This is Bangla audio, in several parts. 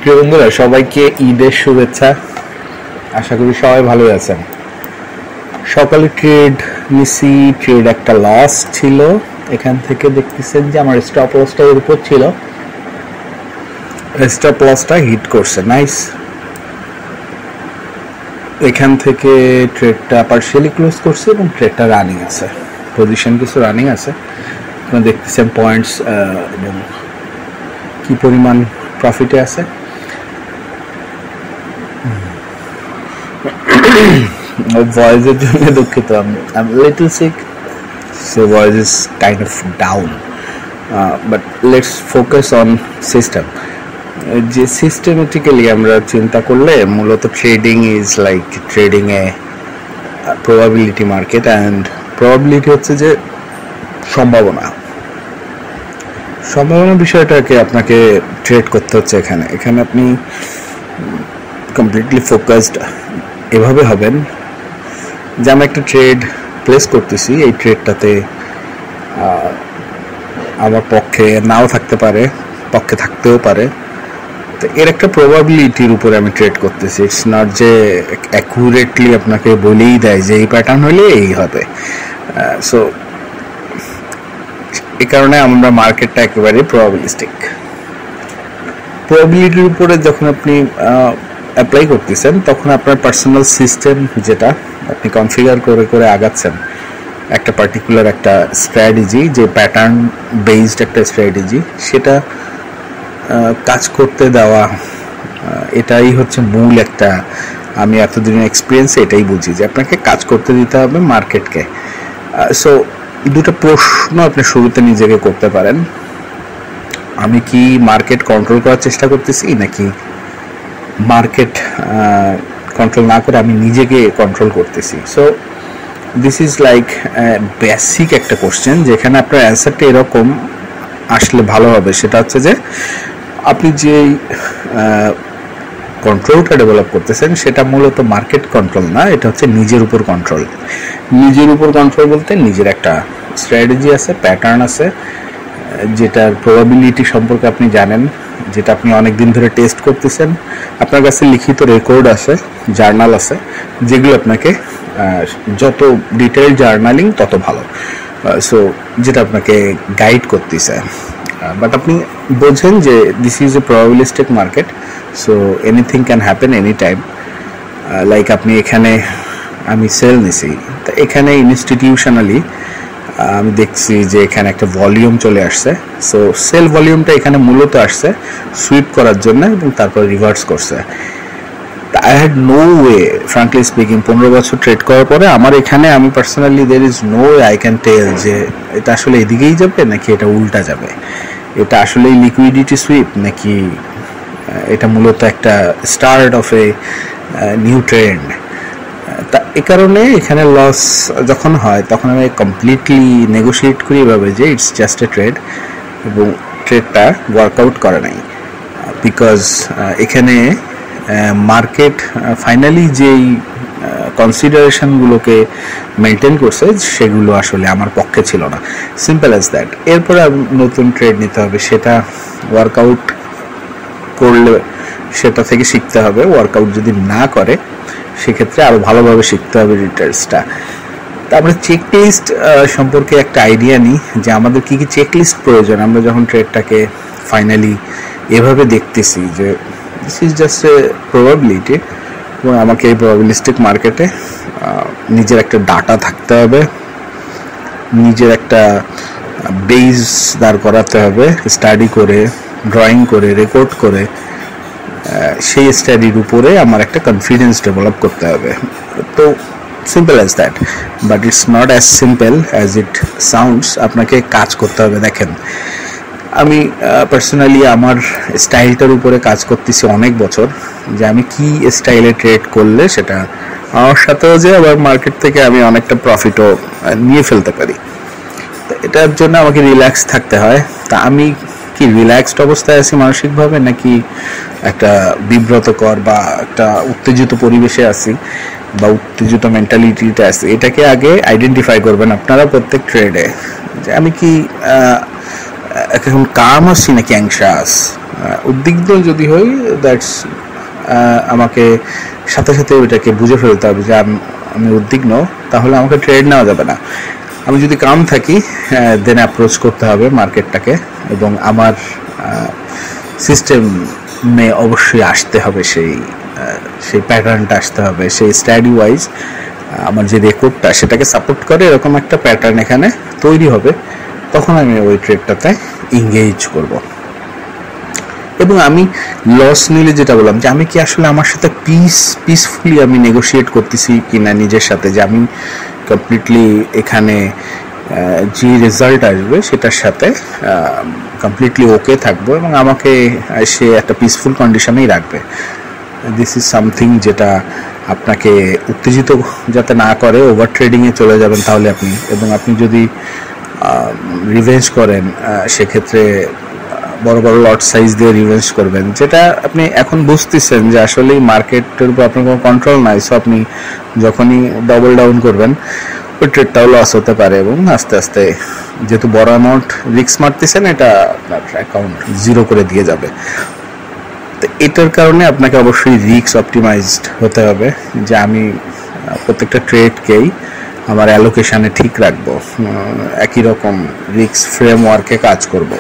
প্রিয় বন্ধুরা, সবাইকে ঈদের শুভেচ্ছা। আশা করি সবাই ভালো আছেন। সকালে ট্রেড নিছি, ট্রেড একটা লস ছিল। এখান থেকে দেখতেছেন যে আমার স্টপ লসটা এর উপর ছিল, স্টপ লসটা হিট করছে, নাইস। এখান থেকে ট্রেডটা পার্শিয়ালি ক্লোজ করছে এবং ট্রেডটা রানিং আছে, পজিশন কিছু রানিং আছে। আপনারা দেখতেছেন পয়েন্টস এবং কি পরিমাণ প্রফিটে আছে। ভয়েসের জন্য দুঃখিত, I'm a little sick, so voice is kind of down, but let's focus on system. যে সিস্টেমেটিক্যালি আমরা চিন্তা করলে মূলত trading is like trading A probability market, and probability হচ্ছে যে সম্ভাবনা বিষয়টাকে আপনাকে ট্রেড করতে হচ্ছে। এখানে আপনি কমপ্লিটলি ফোকাসড এভাবে হবেন যে আমি একটা ট্রেড প্লেস করতেছি, এই ট্রেডটাতে আমার পক্ষে নাও থাকতে পারে, পক্ষে থাকতেও পারে। তো এর একটা প্রবাবিলিটির উপরে আমি ট্রেড করতেছি। ইটস নট যে অ্যাকুরেটলি আপনাকে বলেই দেয় যে এই প্যাটার্ন হলে এই হবে। সো এই কারণে আমরা মার্কেটটা একেবারে প্রবাবিলিটির উপরে যখন আপনি অ্যাপ্লাই করতেছেন, তখন আপনার পার্সোনাল সিস্টেম যেটা আপনি কনফিগার করে আগাচ্ছেন, একটা পার্টিকুলার একটা স্ট্র্যাটেজি, যে প্যাটার্ন বেসড একটা স্ট্র্যাটেজি, সেটা কাজ করতে দেওয়া, এটাই হচ্ছে মূল একটা, আমি এতদিনের এক্সপিরিয়েন্সে এটাই বুঝি যে আপনাকে কাজ করতে দিতে হবে মার্কেটকে। সো দুটো প্রশ্ন আপনি শুরুতে নিজেকে করতে পারেন, আমি কি মার্কেট কন্ট্রোল করার চেষ্টা করতেছি, নাকি মার্কেট কন্ট্রোল না করে আমি নিজেকে কন্ট্রোল করতেছি। So this is like basic একটা কোশ্চেন, যেখানে আপনার অ্যান্সারটা এরকম আসলে ভালো হবে। সেটা হচ্ছে যে আপনি যে কন্ট্রোলটা ডেভেলপ করতেছেন সেটা মূলত মার্কেট কন্ট্রোল না, এটা হচ্ছে নিজের উপর কন্ট্রোল। নিজের উপর কন্ট্রোল বলতে নিজের একটা স্ট্র্যাটেজি আছে, প্যাটার্ন আছে, যেটার প্রবাবিলিটি সম্পর্কে আপনি জানেন, যেটা আপনি অনেক দিন ধরে টেস্ট করতেছেন। আপনার কাছে লিখিত রেকর্ড আছে, জার্নাল আছে, যেগুলো আপনাকে যত ডিটেল জার্নালিং তত ভালো, সো যেটা আপনাকে গাইড করতেছে। বাট আপনি বোঝেন যে this is A probabilistic market, so anything can happen any time. Like আপনি এখানে, আমি সেল নিছি, তো এখানে ইনস্টিটিউশনালি আমি দেখছি যে এখানে একটা ভলিউম চলে আসছে। সো সেল ভলিউমটা এখানে মূলত আসছে সুইপ করার জন্য এবং তারপর রিভার্স করছে। I had no way, frankly speaking, 15 বছর ট্রেড করার পরে আমার এখানে, আমি personally there is no way I can tell যে এটা আসলে এদিকেই যাবে নাকি এটা উল্টা যাবে, এটা আসলে লিকুইডিটি সুইপ নাকি এটা মূলত একটা start of a new trend. তা এ কারণে এখানে লস যখন হয় তখন আমি কমপ্লিটলি নেগোশিয়েট করি এভাবে যে ইটস জাস্ট এ ট্রেড, এবং ট্রেডটা ওয়ার্কআউট করে নাই, বিকজ এখানে মার্কেট ফাইনালি যেই কনসিডারেশনগুলোকে মেনটেন করছে সেগুলো আসলে আমার পক্ষে ছিল না। Simple as that. এরপরে নতুন ট্রেড নিতে হবে, সেটা ওয়ার্কআউট করলে সেটা থেকে শিখতে হবে। ওয়ার্কআউট যদি না করে সেক্ষেত্রে আরও ভালোভাবে শিখতে হবে ডিটেলসটা। তারপরে চেকলিস্ট সম্পর্কে একটা আইডিয়া নিই যে আমাদের কী কী চেকলিস্ট প্রয়োজন। আমরা যখন ট্রেডটাকে ফাইনালি এভাবে দেখতেছি যে this is just a probability, এবং আমাকে এই প্রবাবিলিস্টিক মার্কেটে নিজের একটা ডাটা থাকতে হবে, নিজের একটা বেস দাঁড় করাতে হবে, স্টাডি করে, ড্রয়িং করে, রেকর্ড করে, সেই স্টাডির উপরে আমার একটা কনফিডেন্স ডেভেলপ করতে হবে। তো simple as that, but it's not as simple as it sounds. আপনাকে কাজ করতে হবে। দেখেন, আমি পার্সোনালি আমার স্টাইলটার উপরে কাজ করতেছি অনেক বছর, যে আমি কি স্টাইলে ট্রেড করলে সেটা আমার সাথেও যে আবার মার্কেট থেকে আমি অনেকটা প্রফিটও নিয়ে ফেলতে পারি। তো এটার জন্য আমাকে রিল্যাক্স থাকতে হয়। তা আমি কি রিল্যাক্সড অবস্থায় আছি মানসিকভাবে, নাকি একটা বিব্রতকর বা একটা উত্তেজিত পরিবেশে আছি বা উত্তেজিত মেন্টালিটিতে আছি, এটাকে আগে আইডেন্টিফাই করবেন আপনারা প্রত্যেক ট্রেডে, যে আমি কি এখন কাম আছি নাকি অ্যাংশাস, উদ্বিগ্ন যদি হই, দ্যাটস আমাকে সাথে সাথে ওইটাকে বুঝে ফেলতে হবে যে আমি উদ্বিগ্ন, তাহলে আমাকে ট্রেড নেওয়া যাবে না। আমি যদি কাম থাকি, দেন অ্যাপ্রোচ করতে হবে মার্কেটটাকে, এবং আমার সিস্টেমে অবশ্যই আসতে হবে, সেই প্যাটার্নটা আসতে হবে, সেই স্টাডি ওয়াইজ আমার যে রেকর্ডটা সেটাকে সাপোর্ট করে এরকম একটা প্যাটার্ন এখানে তৈরি হবে। তখন আমি ওই ট্রেডটাতে এঙ্গেজ করব। এবং আমি লস নিলে যেটা বললাম যে আমি কি আসলে আমার সাথে পিসফুলি আমি নেগোশিয়েট করতেছি কিনা নিজের সাথে, যে আমি কমপ্লিটলি এখানে যে রেজাল্ট আসবে সেটার সাথে কমপ্লিটলি ওকে থাকবো, এবং আমাকে সে একটা পিসফুল কন্ডিশনেই রাখবে। দিস ইজ সামথিং যেটা আপনাকে উত্তেজিত যাতে না করে ওভার ট্রেডিংয়ে চলে যাবেন তাহলে আপনি, এবং আপনি যদি রিভেঞ্জ করেন সেক্ষেত্রে বড় বড় লট সাইজ দিয়ে রিভেঞ্জ করবেন, যেটা আপনি এখন বুঝতেছেন যে আসলে মার্কেটের উপর আপনার কোনো কন্ট্রোল নাই। সো আপনি যখনই ডবল ডাউন করবেন ওই ট্রেডটাও লস হতে পারে, এবং আস্তে আস্তে যেহেতু বড় অ্যামাউন্ট রিস্ক মারতেছেন, এটা আপনার অ্যাকাউন্ট জিরো করে দিয়ে যাবে। তো এটার কারণে আপনাকে অবশ্যই রিস্ক অপটিমাইজড হতে হবে, যে আমি প্রত্যেকটা ট্রেডকেই আমার অ্যালোকেশানে ঠিক রাখবো, একই রকম রিস্ক ফ্রেমওয়ার্কে কাজ করব,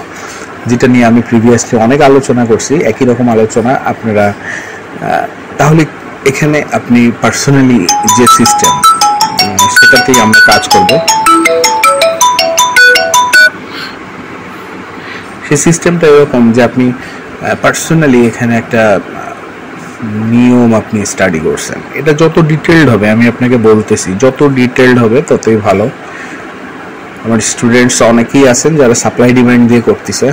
যেটা নিয়ে আমি প্রিভিয়াসলি অনেক আলোচনা করছি, একই রকম আলোচনা আপনারা। তাহলে এখানে আপনি পার্সোনালি যে সিস্টেম সেটাতেই আমরা কাজ করব। সেই সিস্টেমটা এরকম যে আপনি পার্সোনালি এখানে একটা নিয়ম আপনি স্টাডি করছেন। এটা যত ডিটেলড হবে, আমি আপনাকে বলতেছি, যত ডিটেলড হবে ততই ভালো। আমার স্টুডেন্টস অনেকেই আছেন যারা সাপ্লাই ডিমান্ড দিয়ে করতেছে,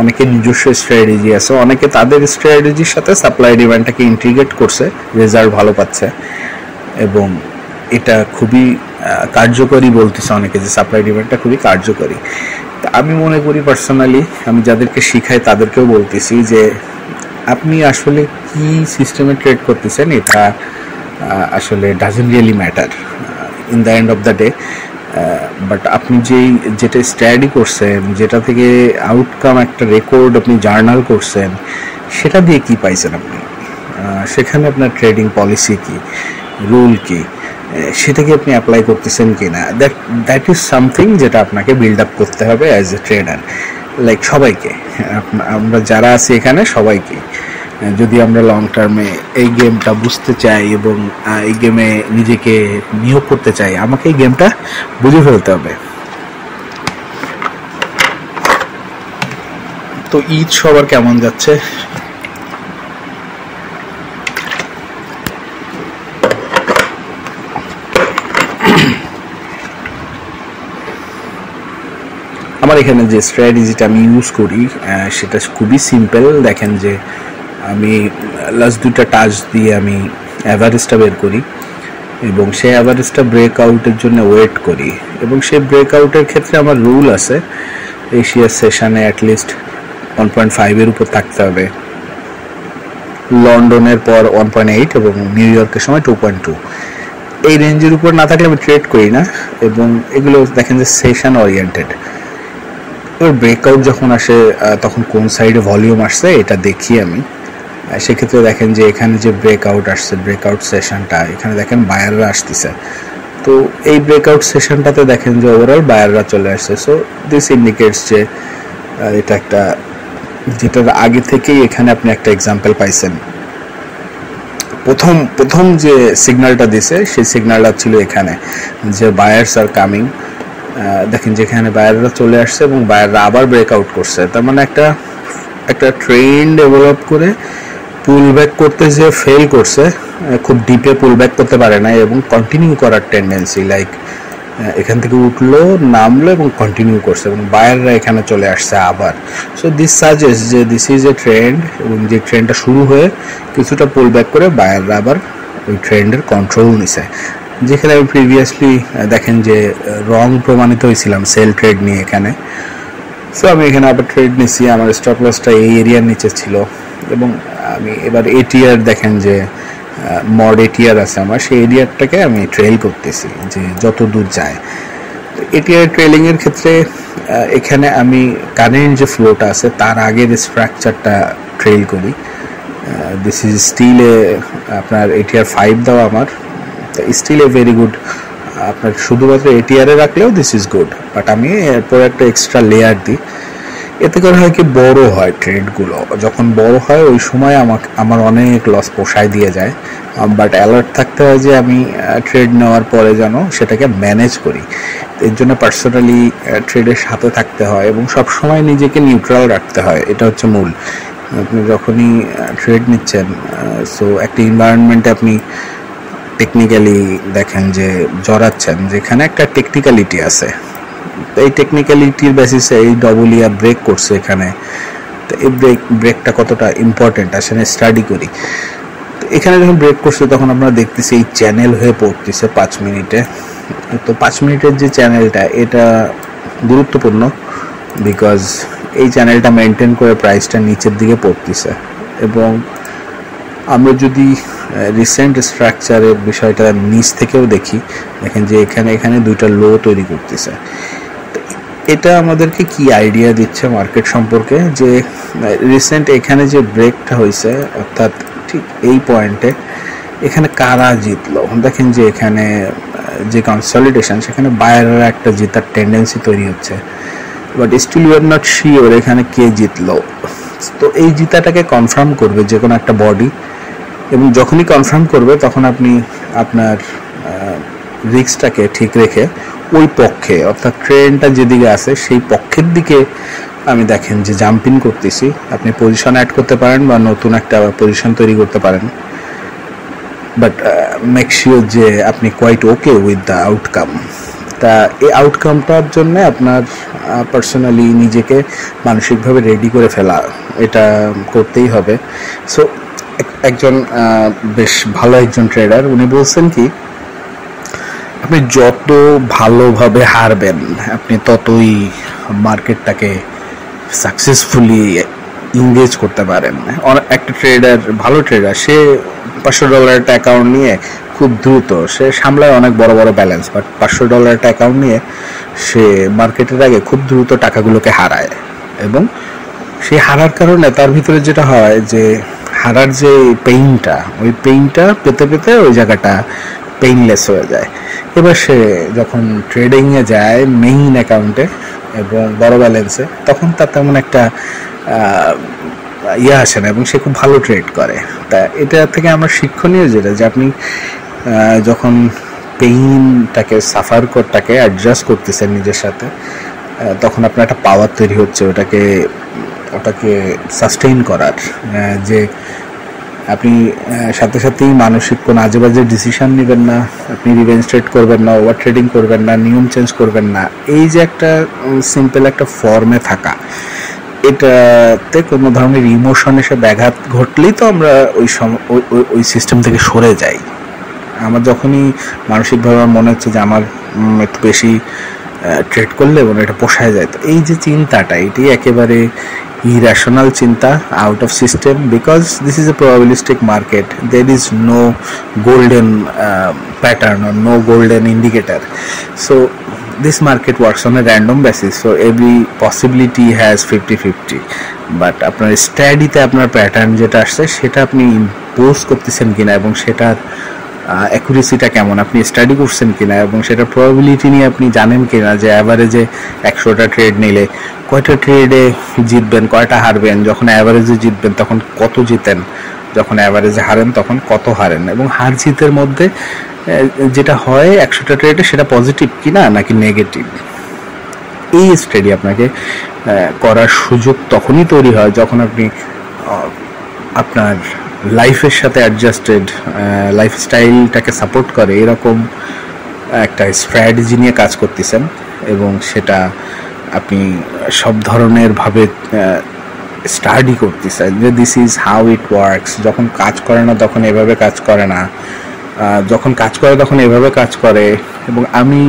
অনেকে নিজস্ব স্ট্র্যাটেজি আছে, অনেকে তাদের স্ট্র্যাটেজির সাথে সাপ্লাই ডিমান্ডটাকে ইন্টিগ্রেট করছে, রেজাল্ট ভালো পাচ্ছে, এবং এটা খুবই কার্যকরী বলতেছে অনেকে, যে সাপ্লাই ডিমান্ডটা খুবই কার্যকরী। তা আমি মনে করি পার্সোনালি, আমি যাদেরকে শিখাই তাদেরকেও বলতেছি যে আপনি আসলে কি সিস্টেমে ট্রেড করতেছেন এটা আসলে doesn't really matter in the end of the day. But আপনি যেটা স্টাডি করছেন, যেটা থেকে আউটকাম একটা রেকর্ড আপনি জার্নাল করছেন, সেটা দিয়ে কি পাইছেন আপনি, সেখানে আপনার ট্রেডিং পলিসি কি, রুল কি, সেটাকে আপনি অ্যাপ্লাই করতেছেন কি না, দ্যাট ইজ সামথিং যেটা আপনাকে বিল্ড আপ করতে হবে অ্যাজ এ ট্রেডার। লাইক সবাইকে, আমরা যারা আছি এখানে সবাইকে, যদি আমরা লং টার্মে এই গেমটা বুঝতে চাই এবং এই গেমে নিজেকে নিয়োগ করতে চাই, আমাকে এই গেমটা বুঝে ফেলতে হবে। তো ঈদ সবার কেমন যাচ্ছে? আমার এখানে যে স্ট্র্যাটেজিটা আমি ইউজ করি সেটা খুবই সিম্পল। দেখেন যে আমি লাস্ট দুইটা টাচ দিয়ে আমি অ্যাভারেজটা বের করি, এবং সেই অ্যাভারেজটা ব্রেকআউটের জন্য ওয়েট করি, এবং সেই ব্রেকআউটের ক্ষেত্রে আমার রুল আছে, এশিয়ার সেশনে অ্যাটলিস্ট 1.5 উপর থাকতে হবে, লন্ডনের পর 1.8 এবং নিউ ইয়র্কের সময় 2.2। এই রেঞ্জের উপর না থাকলে আমি ট্রেড করি না, এবং এগুলো দেখেন যে সেশন ওরিয়েন্টেড। এবার ব্রেকআউট যখন আসে তখন কোন সাইডে ভলিউম আসছে এটা দেখি আমি। সেক্ষেত্রে দেখেন যে এখানে যে ব্রেকআউট আসছে, ব্রেকআউট সেশনটা, এখানে দেখেন বায়াররা আসতেছে। তো এই ব্রেকআউট সেশনটাতে দেখেন যে ওভারঅল বায়াররা চলে আসছে। সো দিস ইন্ডিকেটস যে এটা একটা, যেটার আগে থেকেই এখানে আপনি একটা এক্সাম্পল পাইছেন। প্রথম যে সিগন্যালটা দিছে সেই সিগন্যালটা ছিল এখানে, যে বায়ার্স আর কামিং। দেখেন যেখানে বায়াররা চলে আসছে এবং বায়াররা আবার ব্রেকআউট করছে, তার মানে একটা ট্রেন্ড ডেভেলপ করে পুল ব্যাক করতে যে ফেল করছে, খুব ডিপে পুল ব্যাক করতে পারে না এবং কন্টিনিউ করার টেন্ডেন্সি, লাইক এখান থেকে উঠলো, নামলো এবং কন্টিনিউ করছে, এবং বায়াররা এখানে চলে আসছে আবার। সো দিস সাজেস্ট যে দিস ইজ এ ট্রেন্ড, এবং যে ট্রেন্ডটা শুরু হয়ে কিছুটা পুল ব্যাক করে বায়াররা আবার ওই ট্রেন্ডের কন্ট্রোল নিছে। যেখানে আমি প্রিভিয়াসলি দেখেন যে রং প্রমাণিত হয়েছিলাম সেল ট্রেড নিয়ে এখানে। সো আমি এখানে আবার ট্রেড নিছি, আমার স্টপ লসটা এই এরিয়ার নিচে ছিল, এবং আমি এবার এটিআর দেখেন যে মড এটিআর আছে আমার, সেই এরিয়ারটাকে আমি ট্রেল করতেছি যে যত দূর যায়। এটিআর ট্রেলিং এর ক্ষেত্রে এখানে আমি কারেন্ট যে ফ্লোটা আছে তার আগের স্ট্রাকচারটা ট্রেল করি। দিস ইজ স্টিল এ আপনার এটিআর 5 দেওয়া আমার, স্টিল এ ভেরি গুড। আপনার শুধুমাত্র এটিআরে রাখলেও দিস ইজ গুড, বাট আমি এরপর একটা এক্সট্রা লেয়ার দিই। এতে করে হয় কি বড় হয় ট্রেডগুলো, যখন বড় হয় ওই সময় আমার অনেক লস পোষায় দিয়ে যায়। বাট অ্যালার্ট থাকতে হয় যে আমি ট্রেড নেওয়ার পরে যেন সেটাকে ম্যানেজ করি। এর জন্য পার্সোনালি ট্রেডের সাথে থাকতে হয় এবং সবসময় নিজেকে নিউট্রাল রাখতে হয়, এটা হচ্ছে মূল। আপনি যখনই ট্রেড নিচ্ছেন, সো একটা এনভায়রনমেন্টে আপনি টেকনিক্যালি দেখেন যে জড়াচ্ছেন, যেখানে একটা টেকনিক্যালিটি আছে, এই টেকনিক্যালিটির বেসিসে এই ডবল ইয়ার ব্রেক করছে এখানে, তো এই ব্রেকটা কতটা ইম্পর্টেন্ট আসলে স্টাডি করি। তো এখানে যখন ব্রেক করছে তখন আমরা দেখতেছি এই চ্যানেল হয়ে পড়তেছে 5 মিনিটে। তো 5 মিনিটের যে চ্যানেলটা, এটা গুরুত্বপূর্ণ, বিকজ এই চ্যানেলটা মেনটেন করে প্রাইসটা নিচের দিকে পড়তেছে। এবং আমরা যদি রিসেন্ট স্ট্রাকচারের বিষয়টা নিচ থেকেও দেখি, দেখেন যে এখানে দুইটা লো তৈরি করতেছে। এটা আমাদেরকে কি আইডিয়া দিচ্ছে মার্কেট সম্পর্কে, যে রিসেন্ট এখানে যে ব্রেকটা হয়েছে, অর্থাৎ ঠিক এই পয়েন্টে এখানে কারা জিতলো। দেখেন যে এখানে যে কনসলিডেশন, সেখানে বায়াররা একটা জেতার টেন্ডেন্সি তৈরি হচ্ছে, but still you are not sure এখানে কে জিতলো। তো এই জিতাটাকে কনফার্ম করবে যে কোনো একটা বডি, এবং যখনই কনফার্ম করবে তখন আপনি আপনার রিস্কটাকে ঠিক রেখে ওই পক্ষে, অর্থাৎ ট্রেনটা যেদিকে আছে সেই পক্ষের দিকে আমি দেখেন যে জাম্পিং করতেছি। আপনি পজিশন অ্যাড করতে পারেন বা নতুন একটা পজিশন তৈরি করতে পারেন, বাট মেক শিওর যে আপনি quite okay with the outcome. তা এই আউটকামটার জন্য আপনার পার্সোনালি নিজেকে মানসিকভাবে রেডি করে ফেলা, এটা করতেই হবে। সো একজন বেশ ভালো একজন ট্রেডার, উনি বলছেন কি, আপনি যত ভালোভাবে হারবেন আপনি ততই মার্কেটটাকে সাকসেসফুলি ইংগেজ করতে পারেন। একটা ট্রেডার, ভালো ট্রেডার, সে $500 একটা অ্যাকাউন্ট নিয়ে খুব দ্রুত সে সামলায় অনেক বড় বড় ব্যালেন্স, বাট $500 একটা অ্যাকাউন্ট নিয়ে সে মার্কেটের আগে খুব দ্রুত টাকাগুলোকে হারায়। এবং সেই হারার কারণে তার ভিতরে যেটা হয় যে হারার যে পেইনটা, ওই পেইনটা পেতে পেতে ওই জায়গাটা পেইনলেস হয়ে যায়। এবার সে যখন ট্রেডিংয়ে যায় মেইন অ্যাকাউন্টে এবং বড় ব্যালেন্সে, তখন তার তেমন একটা আসে না এবং সে খুব ভালো ট্রেড করে। তা এটা থেকে আমরা শিক্ষণীয় যেটা, যে আপনি যখন পেইনটাকে সাফারটাকে অ্যাডজাস্ট করতেছেন নিজের সাথে, তখন আপনার একটা পাওয়ার তৈরি হচ্ছে ওটাকে সাস্টেইন করার, যে আপনি সাথে সাথেই মানসিক কোনো আজেবাজে ডিসিশন নেবেন না, আপনি রিভেঞ্জ ট্রেড করবেন না, ওভার ট্রেডিং করবেন না, নিয়ম চেঞ্জ করবেন না। এই যে একটা সিম্পল একটা ফর্মে থাকা, এটাতে কোনো ধরনের ইমোশন এসে ব্যাঘাত ঘটলেই তো আমরা ওই সিস্টেম থেকে সরে যাই। আমার যখনই মানসিকভাবে মনে হচ্ছে যে আমার একটু বেশি ট্রেড করলে এবং এটা পোষায় যায়, তো এই যে চিন্তাটা, এটি একেবারে irrational চিন্তা, out of system, because this is a probabilistic market. There is no golden pattern or no golden indicator. So this market works on a random basis, so every possibility has 50-50. But আপনার স্টাডিতে আপনার প্যাটার্ন যেটা আসছে সেটা আপনি ইম্পোজ করতেছেন কিনা এবং সেটার অ্যাকুরেসিটা কেমন, আপনি স্টাডি করছেন কিনা এবং সেটার প্রবাবিলিটি নিয়ে আপনি জানেন কিনা, যে অ্যাভারেজে 100টা ট্রেড নিলে কয়টা ট্রেডে জিতবেন, কয়টা হারবেন, যখন অ্যাভারেজে জিতবেন তখন কত জিতেন, যখন অ্যাভারেজে হারেন তখন কত হারেন, এবং হার জিতের মধ্যে যেটা হয় 100টা ট্রেডে সেটা পজিটিভ কিনা নাকি নেগেটিভ। এই স্টাডি আপনাকে করার সুযোগ তখনই তৈরি হয় যখন আপনি আপনার লাইফের সাথে অ্যাডজাস্টেড লাইফস্টাইলটাকে সাপোর্ট করে এরকম একটা স্ট্র্যাটেজি নিয়ে কাজ করতেছেন, এবং সেটা আপনি সব ধরনের ভাবে স্টাডি করতেছেন যে this is how it works. যখন কাজ করে না তখন এভাবে কাজ করে না, যখন কাজ করে তখন এভাবে কাজ করে। এবং আমি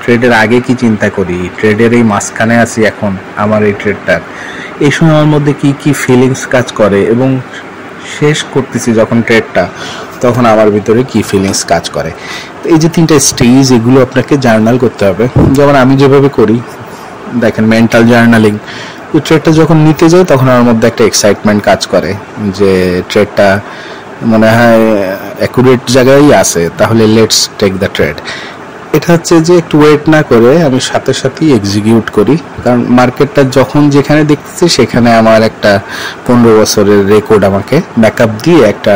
ট্রেডের আগে কি চিন্তা করি, ট্রেডের এই মাঝখানে আছি এখন আমার এই ট্রেডটার, এই সময় আমার মধ্যে কি কি ফিলিংস কাজ করে, এবং শেষ করতেছি যখন ট্রেডটা, তখন আমার ভিতরে কি ফিলিংস কাজ করে। এই যে 3টা স্টেজ, এগুলো আপনাকে জার্নাল করতে হবে। যেমন আমি যেভাবে করি, দেখেন মেন্টাল জার্নালিং, ওই ট্রেডটা যখন নিতে যাই তখন আমার মধ্যে একটা এক্সাইটমেন্ট কাজ করে যে ট্রেডটা মনে হয় অ্যাকুরেট জায়গায় আছে, তাহলে লেটস টেক দ্য ট্রেড। এটা হচ্ছে যে একটু ওয়েট না করে আমি সাথে সাথেই এক্সিকিউট করি, কারণ মার্কেটটা যখন যেখানে দেখতেছি সেখানে আমার একটা 15 বছরের রেকর্ড আমাকে ব্যাকআপ দিয়ে একটা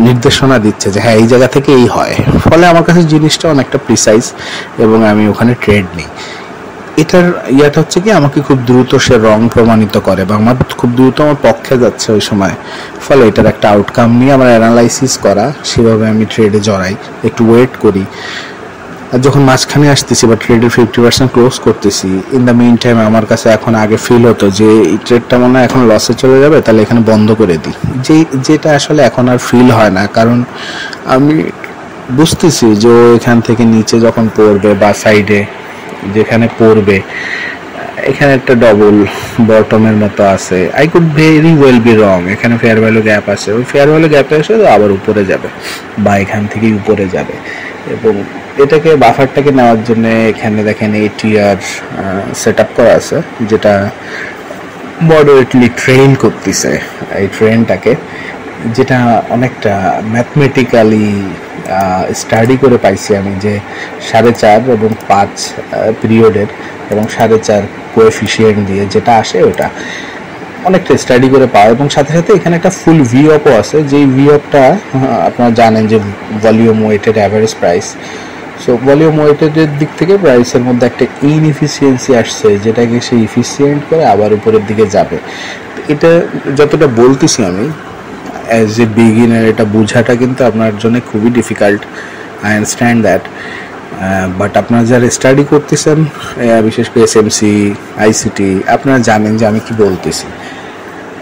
নির্দেশনা দিচ্ছে যে হ্যাঁ এই জায়গা থেকে এই হয়। ফলে আমার কাছে জিনিসটা অনেকটা প্রিসাইজ এবং আমি ওখানে ট্রেড নিই। এটার ইয়াটা হচ্ছে কি আমাকে খুব দ্রুত সে রং প্রমাণিত করে বা আমার খুব দ্রুত আমার পক্ষে যাচ্ছে ওই সময়। ফলে এটার একটা আউটকাম নিয়ে আমার অ্যানালাইসিস করা, সেভাবে আমি ট্রেডে জড়াই, একটু ওয়েট করি। আর যখন মাঝখানে আসতেছি বা ট্রেডের 50% ক্লোজ করতেছি, ইন দ্য মেইন টাইম আমার কাছে এখন আগে ফিল হতো যে এই ট্রেডটা মনে হয় এখন লসে চলে যাবে, তাহলে এখানে বন্ধ করে দিই, যেটা আসলে এখন আর ফিল হয় না। কারণ আমি বুঝতেছি যে এখান থেকে নিচে যখন পড়বে বা সাইডে যেখানে পড়বে এখানে একটা ডবল বটমের মতো আছে। I could very well be wrong, এখানে ফেয়ার ভ্যালু গ্যাপ আছে, ওই ফেয়ার ভ্যালু গ্যাপে এসে আবার উপরে যাবে বা এখান থেকেই উপরে যাবে। এবং এটাকে বাফারটাকে নেওয়ার জন্য এখানে দেখেন এটিআর সেট আপ করা আছে, যেটা মডারেটলি ট্রেন করতেছে এই ট্রেনটাকে, যেটা অনেকটা ম্যাথমেটিক্যালি স্টাডি করে পাইছি আমি যে 4.5 এবং 5 পিরিয়ডের এবং 4.5 কোএফিসিয়েন্ট দিয়ে যেটা আসে ওটা অনেকটা স্টাডি করে পাওয়া। এবং সাথে সাথে এখানে একটা ফুল ভি অপও আছে, যেই ভি অপটা আপনারা জানেন যে volume weighted average price. So volume ওয়েটেডের দিক থেকে প্রাইসের মধ্যে একটা ইনএফিসিয়েন্সি আসছে, যেটাকে সে ইফিসিয়েন্ট করে আবার উপরের দিকে যাবে। এটা যতটা বলতেছি আমি অ্যাজ এ বিগিনার, এটা বোঝাটা কিন্তু আপনার জন্য খুবই difficult, I understand that. But আপনারা যারা স্টাডি করতেছেন, বিশেষ করে এসএমসি, আইসিটি, আপনারা জানেন যে আমি কি বলতেছি।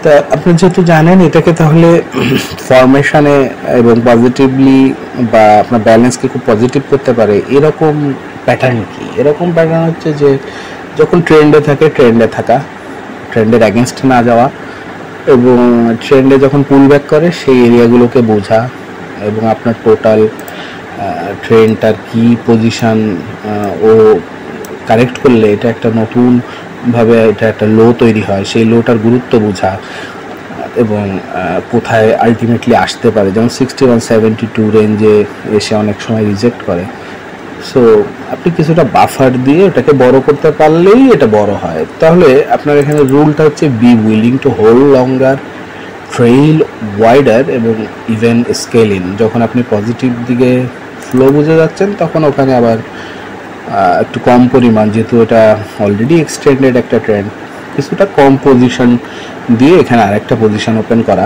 তা আপনি যেহেতু জানেন এটাকে, তাহলে ফরমেশনে এবং পজিটিভলি বা আপনার ব্যালেন্সকে খুব পজিটিভ করতে পারে এরকম প্যাটার্ন কি? এরকম প্যাটার্ন হচ্ছে যে যখন ট্রেন্ডে থাকে ট্রেন্ডে থাকা, ট্রেন্ডের অ্যাগেনস্টে না যাওয়া, এবং ট্রেন্ডে যখন পুল ব্যাক করে সেই এরিয়াগুলোকে বোঝা, এবং আপনার টোটাল ট্রেন্ডটার কি পজিশান ও কারেক্ট করলে এটা একটা নতুনভাবে এটা একটা লো তৈরি হয়, সেই লোটার গুরুত্ব বোঝা এবং কোথায় আলটিমেটলি আসতে পারে। যেমন 6172 রেঞ্জে এসে অনেক সময় রিজেক্ট করে। সো আপনি কিছুটা বাফার দিয়ে এটাকে বড় করতে পারলেই এটা বড় হয়। তাহলে আপনার এখানে রুলটা হচ্ছে be willing to hold longer, trail wider এবং ইভেন স্কেল ইন। যখন আপনি পজিটিভ দিকে ফ্লো বুঝে যাচ্ছেন তখন ওখানে আবার একটু কম পরিমাণ, যেহেতু এটা অলরেডি এক্সটেন্ডেড একটা ট্রেন্ড, কিছুটা কম পজিশন দিয়ে এখানে আরেকটা পজিশন ওপেন করা,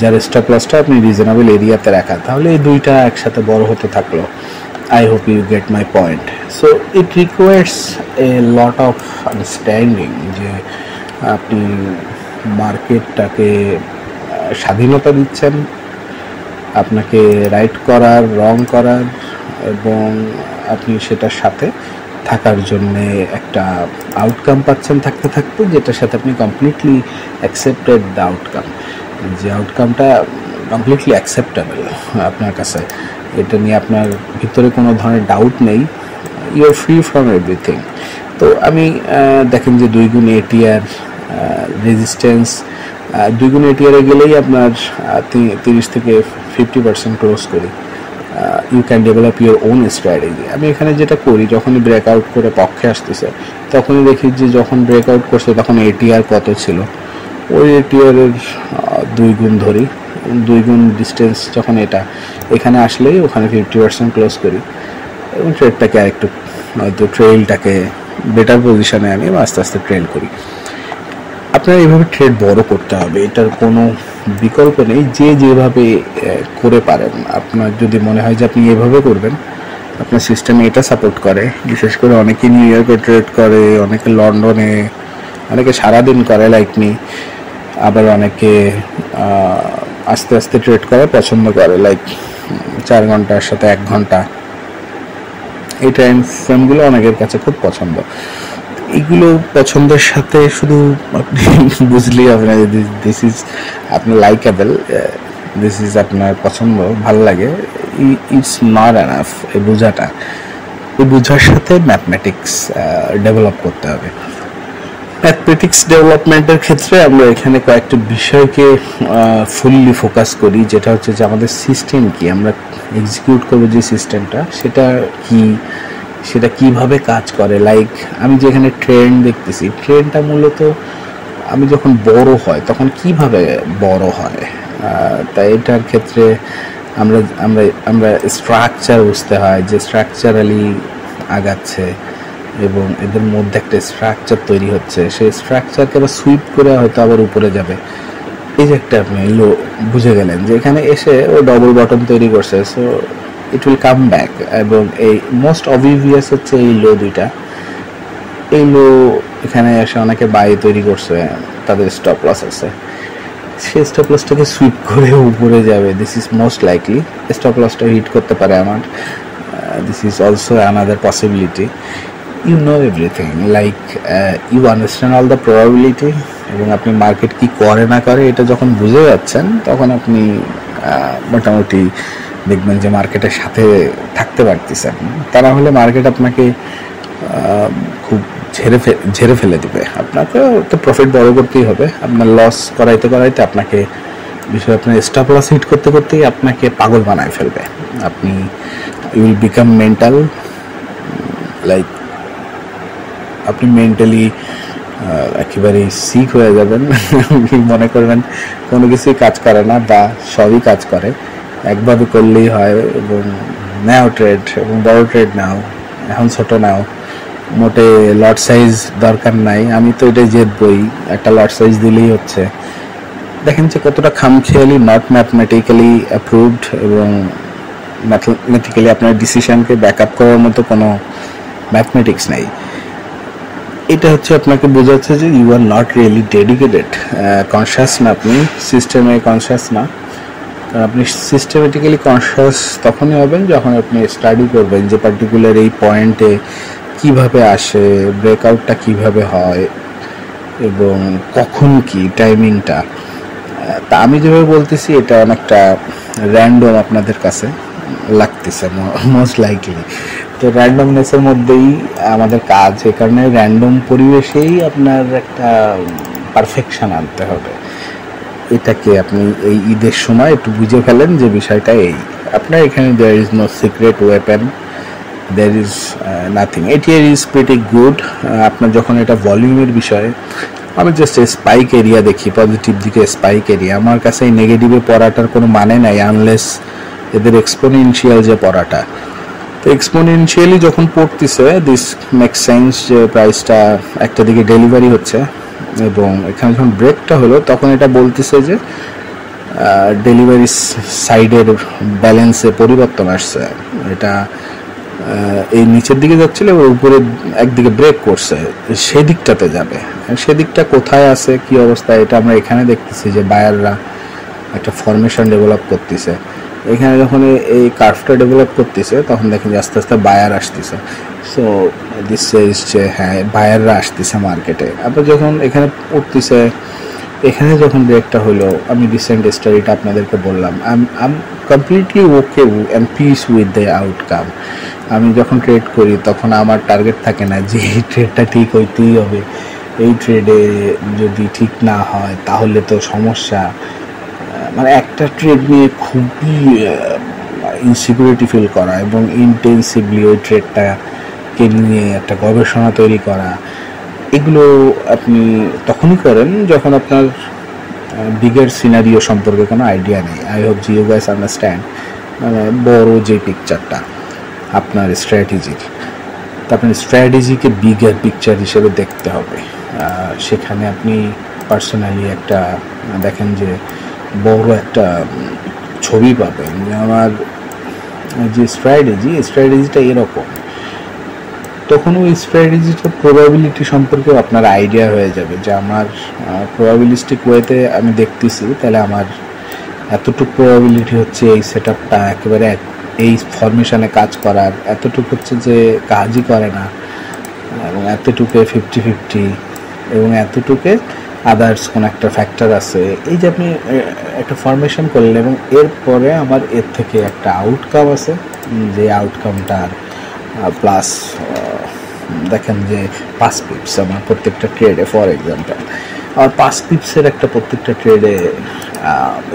যার স্টপ লসটা আপনি রিজনেবল এরিয়াতে রাখা। তাহলে এই দুইটা একসাথে বড় হতে থাকলো। I hope you get my point. So it requires a lot of understanding যে আপনি মার্কেটটাকে স্বাধীনতা দিচ্ছেন আপনাকে রাইট করার, রং করার, এবং আপনি সেটার সাথে থাকার জন্যে একটা আউটকাম পাচ্ছেন থাকতে থাকতে, যেটার সাথে আপনি কমপ্লিটলি অ্যাকসেপ্টেড দ্য আউটকাম, যে আউটকামটা কমপ্লিটলি অ্যাকসেপ্টেবল আপনার কাছে, এটা নিয়ে আপনার ভিতরে কোনো ধরনের ডাউট নেই, you are free from everything. তো আমি দেখেন যে 2 গুণ এটিআর রেজিস্ট্যান্স, 2 গুণ এটিআরে গেলেই আপনার 30 থেকে 50% ক্লোজ করি। You can develop your own strategy. আমি এখানে যেটা করি, যখনই ব্রেকআউট করে পক্ষে আসতেছে তখনই দেখি যে যখন ব্রেকআউট করছে তখন এটিআর কত ছিল, ওই এটিআরের 2 গুণ ধরি, 2 গুণ ডিস্টেন্স যখন এটা এখানে আসলেই ওখানে 50% ক্লোজ করি এবং ট্রেডটাকে আরেকটু হয়তো ট্রেইলটাকে বেটার পজিশনে আনি এবং আস্তে আস্তে ট্রেল করি। আপনার এইভাবে ট্রেড বড় করতে হবে, এটার কোনো বিকল্প নেই। যে যেভাবে করে পারেন, আপনার যদি মনে হয় যে আপনি এভাবে করবেন, আপনার সিস্টেমে এটা সাপোর্ট করে, বিশেষ করে অনেকে নিউ ইয়র্কে ট্রেড করে, অনেকে লন্ডনে, অনেকে সারাদিন করে লাইক মি, আবার অনেকে আস্তে আস্তে ট্রেড করে পছন্দ করে, লাইক 4 ঘন্টার সাথে 1 ঘন্টা, এই টাইম ফ্রেমগুলো অনেকের কাছে খুব পছন্দ। এগুলো পছন্দের সাথে শুধু আপনি বুঝলেই আপনার দিস ইজ আপনার লাইকেবল, দিস ইজ আপনার পছন্দ, ভালো লাগে, ইটস নট এনাফ। এই বোঝাটা, এই বোঝার সাথে ম্যাথমেটিক্স ডেভেলপ করতে হবে। ম্যাথমেটিক্স ডেভেলপমেন্টের ক্ষেত্রে আমরা এখানে কয়েকটা বিষয়কে ফুললি ফোকাস করি, যেটা হচ্ছে যে আমাদের সিস্টেম কি, আমরা এক্সিকিউট করবো যে সিস্টেমটা সেটা কি, সেটা কিভাবে কাজ করে। লাইক আমি যেখানে ট্রেন দেখতেছি, ট্রেনটা মূলত আমি যখন বড় হয় তখন কিভাবে বড় হয়, তাই এটার ক্ষেত্রে আমরা আমরা আমরা স্ট্রাকচার বুঝতে হয় যে স্ট্রাকচারালি আগাচ্ছে এবং এদের মধ্যে একটা স্ট্রাকচার তৈরি হচ্ছে, সেই স্ট্রাকচারকে আবার সুইপ করে হয়তো আবার উপরে যাবে। এই যে একটা আপনি লো বুঝে গেলেন যে এখানে এসে ও ডবল বটম তৈরি করছে, so it will come back. এবং এই মোস্ট অবভিয়াস হচ্ছে এই লো দুইটা, এই লো এখানে এসে অনেকে বাই তৈরি করছে, তাদের স্টপ লস আছে, সেই স্টপ লসটাকে সুইপ করে উপরে যাবে, this is most likely. Stop লসটা হিট করতে পারে আমার, this is also another possibility. You know everything, like you understand all the probability, এবং আপনি মার্কেট কি করে না করে এটা যখন বুঝে যাচ্ছেন তখন আপনি মোটামুটি দেখবেন যে মার্কেটের সাথে থাকতে পারতেছেন। তা না হলে মার্কেট আপনাকে খুব ঝেড়ে ফেলে দেবে, আপনাকে তো প্রফিট বড় করতেই হবে, আপনার লস করাইতে করাইতে আপনাকে বিষয় আপনার স্টপ লস হিট করতে করতেই আপনাকে পাগল বানায় ফেলবে। আপনি you will become mental, like আপনি মেন্টালি একেবারে সিক হয়ে যাবেন, মনে করবেন কোনো কিছুই কাজ করে না বা সবই কাজ করে, একভাবে করলেই হয়। এবং নাও ট্রেড, এবং বড় ট্রেড নাও, এখন ছোট নাও, মোটে লট সাইজ দরকার নাই, আমি তো এটাই জিতবই, একটা লট সাইজ দিলেই হচ্ছে। দেখেন যে কতটা খামখেয়ালি, নট ম্যাথমেটিক্যালি অ্যাপ্রুভড, এবং ম্যাথমেটিক্যালি আপনার ডিসিশনকে ব্যাক আপ করার মতো কোনো ম্যাথমেটিক্স নেই। এটা হচ্ছে আপনাকে বোঝাচ্ছে যে you are not really dedicated, conscious না, আপনি সিস্টেমে কনসিয়াস না। কারণ আপনি সিস্টেমেটিক্যালি কনসিয়াস তখনই হবেন যখন আপনি স্টাডি করবেন যে পার্টিকুলার এই পয়েন্টে কিভাবে আসে, ব্রেকআউটটা কিভাবে হয় এবং কখন কি টাইমিংটা। তা আমি যেভাবে বলতেছি এটা অনেকটা র্যান্ডম আপনাদের কাছে লাগতেছে মোস্ট লাইকলি, তো র্যান্ডমনেসের মধ্যেই আমাদের কাজ, এই কারণে র্যান্ডম পরিবেশেই আপনার একটা পারফেকশন আনতে হবে। এটাকে আপনি এই ঈদের সময় একটু বুঝে ফেলেন যে বিষয়টা এই, আপনার এখানে there is no secret weapon, there is nothing, ATR is pretty good. আপনার যখন এটা ভলিউমের বিষয়ে, আমি জাস্ট স্পাইক এরিয়া দেখি, পজিটিভ দিকে স্পাইক এরিয়া, আমার কাছে এই নেগেটিভে পড়াটার কোনো মানে নাই আনলেস এদের এক্সপোনেনশিয়াল যে পড়াটা, তো এক্সপোনেনশিয়ালি যখন পড়তেছে দিস মেক সেন্স যে প্রাইসটা একটা দিকে ডেলিভারি হচ্ছে, এবং এখানে যখন ব্রেকটা হলো তখন এটা বলতেছে যে ডেলিভারি সাইডের ব্যালেন্সে পরিবর্তন আসছে, এটা এই নিচের দিকে যাচ্ছিল উপরে একদিকে ব্রেক করছে, সেদিকটাতে যাবে, সেদিকটা কোথায় আছে কি অবস্থা এটা আমরা এখানে দেখতেছি যে বায়াররা একটা ফরমেশন ডেভেলপ করতেছে। এখানে যখন এই কার্ভটা ডেভেলপ করতেছে তখন দেখেন যে আস্তে আস্তে বায়ার আসতেছে, সো দিস সেজ যে হ্যাঁ বায়াররা আসতেছে মার্কেটে। আবার যখন এখানে উঠতেছে, এখানে যখন ব্রেকটা হলো, আমি রিসেন্ট স্টোরিটা আপনাদেরকে বললাম, I completely okay and piece with the outcome. আমি যখন ট্রেড করি তখন আমার টার্গেট থাকে না যে এই ট্রেডটা ঠিক হইতেই হবে, এই ট্রেডে যদি ঠিক না হয় তাহলে তো সমস্যা। মানে একটা ট্রেড নিয়ে খুবই ইনসিকিউরিটি ফিল করা এবং ইন্টেন্সিভলি ওই ট্রেডটাকে নিয়ে একটা গবেষণা তৈরি করা, এগুলো আপনি তখনই করেন যখন আপনার বিগের সিনারিও সম্পর্কে কোনো আইডিয়া নেই। I hope you guys understand, মানে বড় যে পিকচারটা আপনার স্ট্র্যাটেজির, তা আপনার স্ট্র্যাটেজিকে বিগার পিকচার হিসেবে দেখতে হবে। সেখানে আপনি পার্সোনালি একটা দেখেন যে বড় একটা ছবি পাবেন যে আমার যে স্ট্র্যাটেজিটা এরকম, তখন ওই স্ট্র্যাটেজিটার প্রবাবিলিটি সম্পর্কে আপনার আইডিয়া হয়ে যাবে যে আমার প্রবাবিলিস্টিক ওয়েতে আমি দেখতেছি, তাহলে আমার এতটুকু প্রবাবিলিটি হচ্ছে এই সেট আপটা একেবারে এই ফরমেশনে কাজ করার, এতটুকু হচ্ছে যে কাজই করে না, এবং এতটুকু 50-50 এবং এতটুকু আদার্স কোন একটা ফ্যাক্টর আছে, এই যে আপনি একটা ফরমেশন করলেন এবং এরপরে আমার এর থেকে একটা আউটকাম আছে, যে আউটকামটার প্লাস দেখেন যে 5 পিপস আমার প্রত্যেকটা ট্রেডে, ফর এক্সাম্পল আর 5 পিপসের একটা প্রত্যেকটা ট্রেডে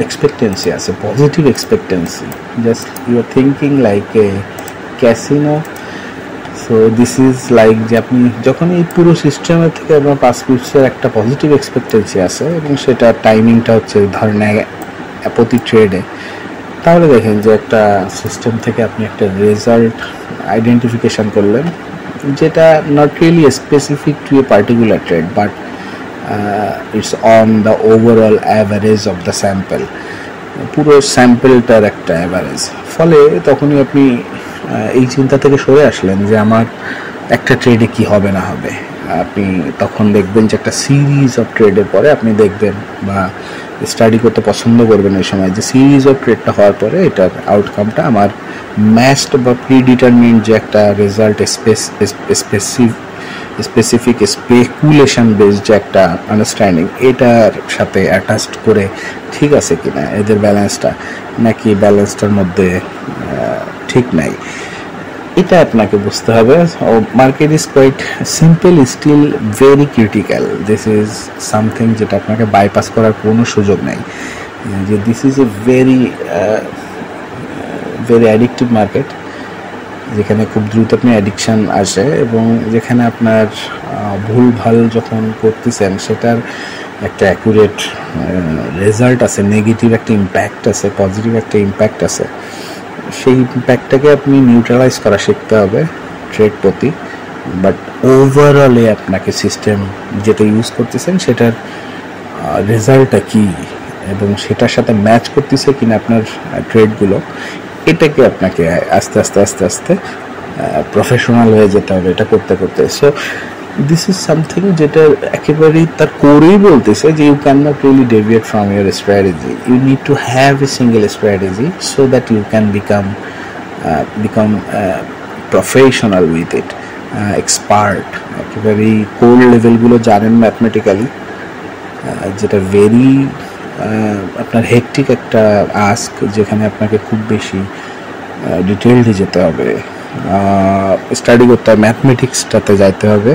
এক্সপেক্টেন্সি আছে, positive expectancy, just you are thinking like a casino. So this is like যে আপনি যখন এই পুরো সিস্টেমের থেকে আপনার 5 পিপসের একটা পজিটিভ এক্সপেক্টেন্সি আছে এবং সেটা টাইমিংটা হচ্ছে ধরেন প্রতি ট্রেডে, তাহলে দেখেন যে একটা সিস্টেম থেকে আপনি একটা রেজাল্ট আইডেন্টিফিকেশন করলেন যেটা not really specific to a particular trade, but it's on the overall average of the sample, পুরো স্যাম্পলটার একটা অ্যাভারেজ। ফলে তখনই আপনি এই চিন্তা থেকে সরে আসলেন যে আমার একটা ট্রেডে কি হবে না হবে। আপনি তখন দেখবেন যে একটা সিরিজ অফ ট্রেডের পরে আপনি দেখবেন বা স্টাডি করতে পছন্দ করবেন এই সময় যে সিরিজ অফ ট্রেডটা হওয়ার পরে এটার আউটকামটা আমার ম্যাচড বা প্রিডিটারমিন্ড যে একটা রেজাল্ট স্পেসিফিক স্পেকুলেশন বেসড যে একটা আন্ডারস্ট্যান্ডিং, এটার সাথে অ্যাটাচড করে ঠিক আছে কিনা এদের ব্যালেন্সটা, নাকি ব্যালেন্সটার মধ্যে ঠিক নাই, এটা আপনাকে বুঝতে হবে। Market is quite simple, still very critical. This is something যেটা আপনাকে বাইপাস করার কোনো সুযোগ নেই, যে this is a very addictive market, যেখানে খুব দ্রুত আপনি অ্যাডিকশান আসে এবং যেখানে আপনার ভুল ভাল যখন করতেছেন সেটার একটা অ্যাকুরেট রেজাল্ট আছে, নেগেটিভ একটা ইম্প্যাক্ট আছে, পজিটিভ একটা ইম্প্যাক্ট আছে। সেই ইম্প্যাক্টটাকে আপনি নিউট্রালাইজ করা শিখতে হবে ট্রেড প্রতি, বাট ওভারঅলে আপনাকে সিস্টেম যেটা ইউজ করতেছেন সেটার রেজাল্টটা কী এবং সেটার সাথে ম্যাচ করতেছে কিনা আপনার ট্রেডগুলো, এটাকে আপনাকে আস্তে আস্তে প্রফেশনাল হয়ে যেতে হবে এটা করতে করতে। সো দিস ইজ সামথিং যেটা একেবারেই তার কোরেই বলতেছে যে you can not really deviate from your strategy, you need to have a single strategy so that you can become professional with it, expert, একেবারেই কোর লেভেলগুলো জানেন ম্যাথমেটিক্যালি, যেটা ভেরি আপনার হেকটিক একটা আস্ক, যেখানে আপনাকে খুব বেশি ডিটেইলডে যেতে হবে, স্টাডি করতে হবে, ম্যাথমেটিক্সটাতে যাইতে হবে।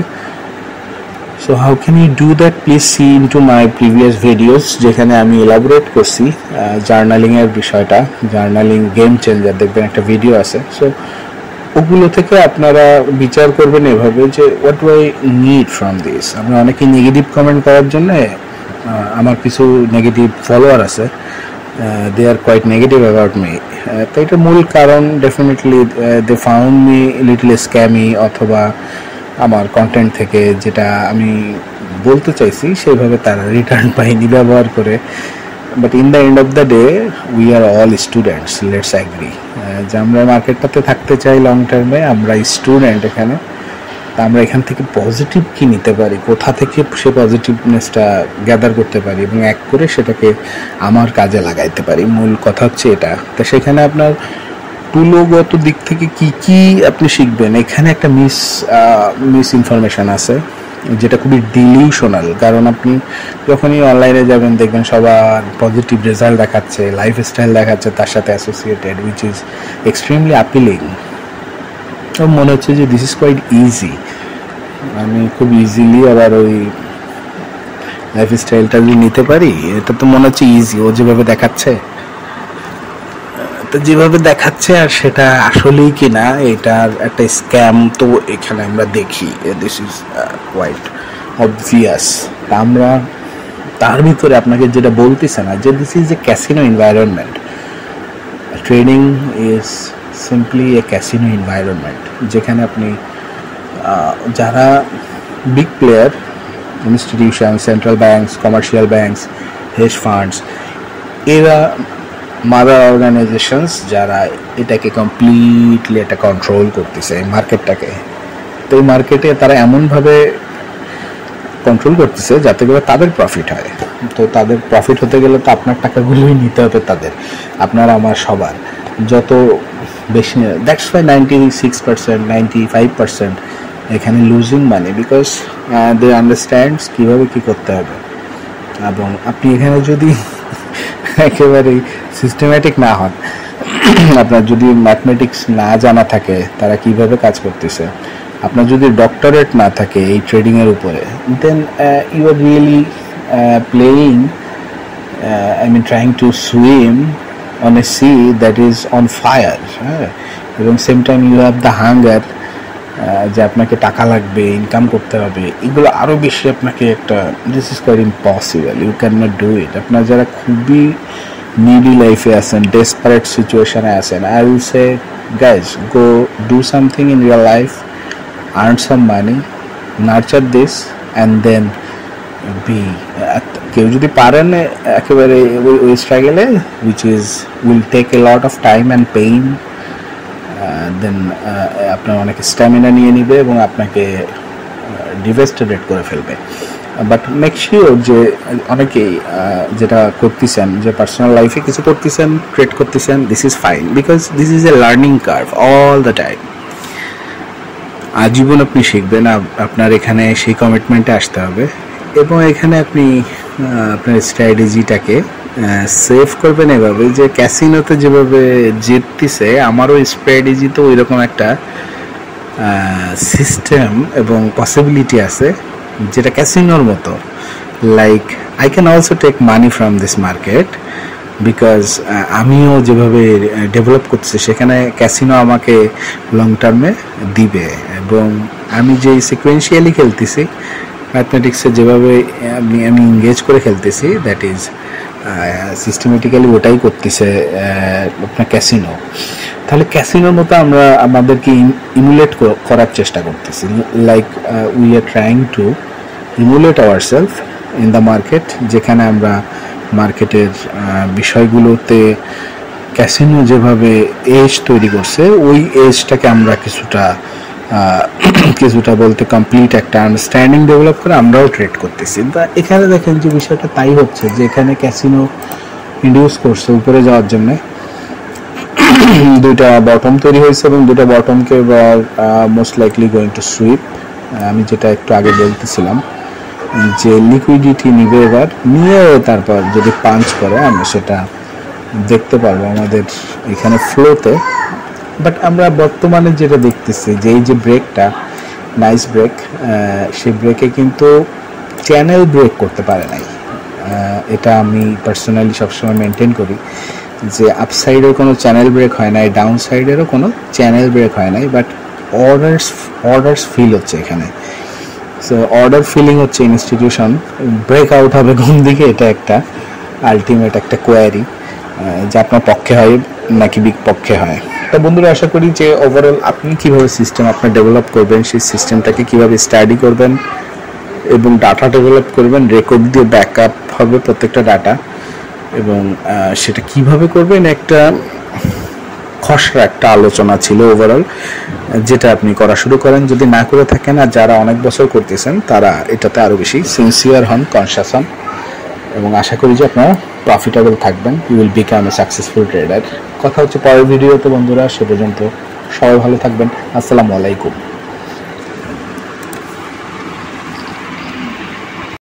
So how can you do that? Please see into my previous videos, যেখানে আমি এলাবোরেট করছি জার্নালিংয়ের বিষয়টা, জার্নালিং গেম চেঞ্জার, দেখবেন একটা ভিডিও আছে। সো ওগুলো থেকে আপনারা বিচার করবেন এভাবে যে what do I need from this. আমরা অনেকেই নেগেটিভ কমেন্ট করার জন্য, আমার কিছু নেগেটিভ ফলোয়ার আছে, they are quite negative about me, তো এটার মূল কারণ definitely they found me little scammy, অথবা আমার কন্টেন্ট থেকে যেটা আমি বলতে চাইছি সেইভাবে তারা রিটার্ন পাইনি ব্যবহার করে। But in the end of the day we are all students, let's agree যে আমরা মার্কেটটাতে থাকতে চাই লং টার্মে, আমরা স্টুডেন্ট এখানে, তা আমরা এখান থেকে পজিটিভ কি নিতে পারি, কোথা থেকে সে পজিটিভনেসটা গ্যাদার করতে পারি এবং এক করে সেটাকে আমার কাজে লাগাইতে পারি, মূল কথা হচ্ছে এটা। তো সেখানে আপনার টুলগত দিক থেকে কি কি আপনি শিখবেন, এখানে একটা মিস ইনফরমেশান আছে যেটা খুবই ডিলিউশনাল। কারণ আপনি যখনই অনলাইনে যাবেন দেখবেন সবার পজিটিভ রেজাল্ট দেখাচ্ছে, লাইফস্টাইল দেখাচ্ছে তার সাথে associated, which is extremely appealing. তো মনে হচ্ছে যে দিস ইজ কোয়াইট ইজি, আমি খুব ইজিলি আবার ওই লাইফস্টাইলটা যদি নিতে পারি, এটা তো মনে হচ্ছে ইজি, ও যেভাবে দেখাচ্ছে, তো যেভাবে দেখাচ্ছে আর সেটা আসলেই কিনা এটার একটা স্ক্যাম তো এখানে আমরা দেখি, দিস ইজ কোয়াইট অবভিয়াস। আমরা তার ভিতরে আপনাকে যেটা বলতেছে না যে this is A casino environment, trading is simply A casino environment, যেখানে আপনি যারা big player, institution, central banks, commercial banks, hedge funds, এরা মাদার অর্গানাইজেশনস যারা এটাকে কমপ্লিটলি এটা কন্ট্রোল করতেছে মার্কেটটাকে। তো এই মার্কেটে তারা এমনভাবে কন্ট্রোল করতেছে যাতে করে তাদের প্রফিট হয়। তো তাদের প্রফিট হতে গেলে তো আপনার টাকাগুলোই নিতে হবে তাদের, আপনার আমার সবার, যত বেশি। দ্যাটস ওয়াই 96%, 95% এখানে losing money, because they understands কীভাবে কী করতে হবে। এবং আপনি এখানে যদি একেবারেই সিস্টেম্যাটিক না হন, আপনার যদি ম্যাথমেটিক্স না জানা থাকে তারা কিভাবে কাজ করতেছে, আপনার যদি ডক্টরেট না থাকে এই ট্রেডিংয়ের উপরে, then you are really playing, trying to swim on a sea that is on fire, এবং same time you have the hunger, যে আপনাকে টাকা লাগবে, ইনকাম করতে হবে, এগুলো আরও বেশি আপনাকে একটা, this is quite impossible, you can not do it. আপনার যারা খুবই নিডি লাইফে আছেন, ডেসপারেট সিচুয়েশনে আছেন, I will say guys, go do something in your life, earn some money, nurture this, and then be. কেউ যদি পারেন একেবারে ওই স্ট্রাগলে, which will take a lot of time and pain, then আপনার অনেক স্ট্যামিনা নিয়ে নিবে এবং আপনাকে ডিভেস্টেড করে ফেলবে। বাট মেক শিওর যে অনেকেই যেটা করতেছেন, যে পার্সোনাল লাইফে কিছু করতেছেন, ট্রেড করতেছেন, this is fine, because this is A learning curve all the time. আজীবন আপনি শিখবেন, আপনার এখানে সেই কমিটমেন্টে আসতে হবে এবং এখানে আপনি আপনার স্ট্র্যাটেজিটাকে সেভ করবেন এভাবে যে ক্যাসিনোতে যেভাবে জিততেছে, আমারও স্ট্র্যাটেজিতে ওই রকম একটা সিস্টেম এবং পসিবিলিটি আছে যেটা ক্যাসিনোর মতো। Like I can also take money from this market, because আমিও যেভাবে ডেভেলপ করছি সেখানে ক্যাসিনো আমাকে লং টার্মে দিবে, এবং আমি যে সিকোয়েন্সিয়ালি খেলতেছি ম্যাথমেটিক্সে, যেভাবে আমি এঙ্গেজ করে খেলতেছি, দ্যাট ইজ সিস্টেমেটিক্যালি ওটাই করতেছে আপনার ক্যাসিনো। তাহলে ক্যাসিনোর মতো আমরা আমাদেরকে ইমুলেট করার চেষ্টা করতেছি, like we are trying to emulate our self in the market, যেখানে আমরা মার্কেটের বিষয়গুলোতে ক্যাসিনো যেভাবে এজ তৈরি করছে, ওই এজটাকে আমরা কিছুটা বলতে কমপ্লিট একটা আন্ডারস্ট্যান্ডিং ডেভেলপ করে আমরাও ট্রেড করতেছি। তা এখানে দেখেন যে বিষয়টা তাই হচ্ছে, যে এখানে ক্যাসিনো ইন্ডিউস করছে উপরে যাওয়ার জন্য, দুইটা বটম তৈরি হয়েছে এবং দুইটা বটমকে এবার most likely going to sweep. আমি যেটা একটু আগে বলতেছিলাম যে লিকুইডিটি নিবে, এবার নিয়ে তারপর যদি পাঞ্চ করে আমরা সেটা দেখতে পারবো আমাদের এখানে ফ্লোতে। বাট আমরা বর্তমানে যেটা দেখতেছি যে এই যে ব্রেকটা, নাইস ব্রেক, সেই ব্রেকে কিন্তু চ্যানেল ব্রেক করতে পারে নাই। এটা আমি পার্সোনালি সবসময় মেনটেন করি যে আপসাইডের কোনো চ্যানেল ব্রেক হয় নাই, ডাউন সাইডেরও কোনো চ্যানেল ব্রেক হয় নাই, বাট অর্ডার্স ফিল হচ্ছে এখানে। সো অর্ডার ফিলিং হচ্ছে ইনস্টিটিউশন, ব্রেক আউট হবে কোন দিকে, এটা একটা আলটিমেট একটা কোয়ারি যে আপনার পক্ষে হয় নাকি বিপক্ষে হয়। তো বন্ধুরা, আশা করি যে ওভারঅল আপনি কীভাবে সিস্টেম আপনার ডেভেলপ করবেন, সেই সিস্টেমটাকে কীভাবে স্টাডি করবেন এবং ডাটা ডেভেলপ করবেন, রেকর্ড দিয়ে ব্যাকআপ হবে প্রত্যেকটা ডাটা, এবং সেটা কিভাবে করবেন একটা খসড়া একটা আলোচনা ছিল ওভারঅল, যেটা আপনি করা শুরু করেন। যদি না করে থাকেন আর যারা অনেক বছর করতেছেন তারা এটাতে আরও বেশি সিনসিয়ার হন, কনশাস হন, এবং আশা করি যে আপনারা প্রফিটেবল থাকবেন, you will become a successful trader. কথা হচ্ছে পরের ভিডিওতে বন্ধুরা, সে পর্যন্ত সবাই ভালো থাকবেন। আসসালামু আলাইকুম।